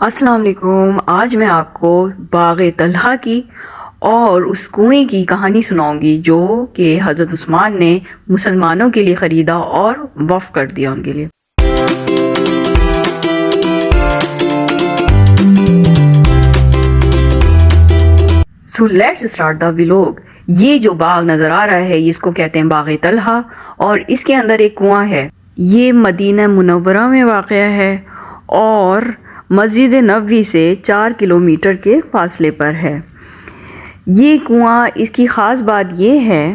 السلام علیکم. آج میں آپ کو باغ طلحہ کی اور اس کنویں کی کہانی سناؤں گی جو کہ حضرت عثمان نے مسلمانوں کے لیے خریدا اور وقف کر دیا ان کے لیے. So let's start the vlog. یہ جو باغ نظر آ رہا ہے اس کو کہتے ہیں باغ طلحہ اور اس کے اندر ایک کنواں ہے. یہ مدینہ منورہ میں واقع ہے اور مسجد نبوی سے 4 کلومیٹر کے فاصلے پر ہے. یہ کنواں اس کی خاص بات یہ ہے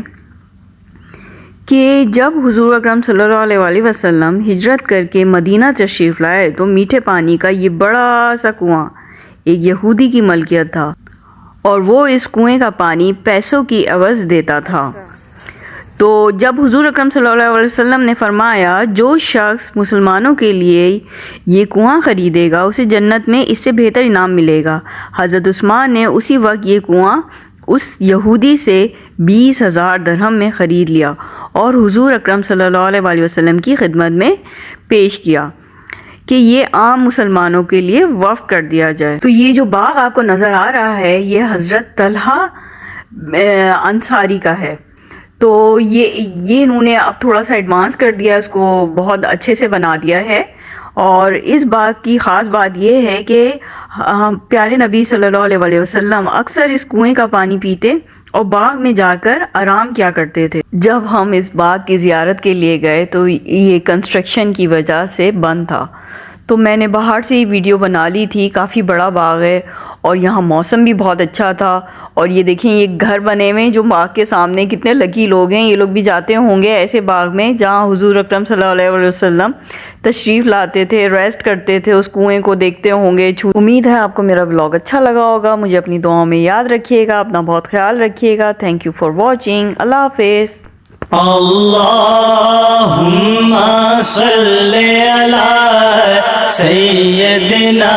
کہ جب حضور اکرم صلی اللہ علیہ وسلم ہجرت کر کے مدینہ تشریف لائے تو میٹھے پانی کا یہ بڑا سا کنواں ایک یہودی کی ملکیت تھا اور وہ اس کنویں کا پانی پیسوں کی عوض دیتا تھا. تو جب حضور اکرم صلی اللہ علیہ وسلم نے فرمایا جو شخص مسلمانوں کے لیے یہ کنواں خریدے گا اسے جنت میں اس سے بہتر انعام ملے گا. حضرت عثمان نے اسی وقت یہ کنواں اس یہودی سے 20,000 درہم میں خرید لیا اور حضور اکرم صلی اللہ علیہ وسلم کی خدمت میں پیش کیا کہ یہ عام مسلمانوں کے لیے وقف کر دیا جائے. تو یہ جو باغ آپ کو نظر آ رہا ہے یہ حضرت طلحہ انصاری کا ہے. تو یہ انہوں نے اب تھوڑا سا ایڈوانس کر دیا, اس کو بہت اچھے سے بنا دیا ہے. اور اس باغ کی خاص بات یہ ہے کہ پیارے نبی صلی اللہ علیہ وسلم اکثر اس کنویں کا پانی پیتے اور باغ میں جا کر آرام کیا کرتے تھے. جب ہم اس باغ کی زیارت کے لیے گئے تو یہ کنسٹرکشن کی وجہ سے بند تھا, تو میں نے باہر سے ہی ویڈیو بنا لی تھی. کافی بڑا باغ ہے اور یہاں موسم بھی بہت اچھا تھا. اور یہ دیکھیں یہ گھر بنے ہوئے جو باغ کے سامنے, کتنے لکی لوگ ہیں. یہ لوگ بھی جاتے ہوں گے ایسے باغ میں جہاں حضور اکرم صلی اللہ علیہ وسلم تشریف لاتے تھے, ریسٹ کرتے تھے, اس کنویں کو دیکھتے ہوں گے. امید ہے آپ کو میرا ولاگ اچھا لگا ہوگا. مجھے اپنی دعاؤں میں یاد رکھیے گا, اپنا بہت خیال رکھیے گا. Thank you for watching. اللہ حافظ. اللہم صلی علی سیدنا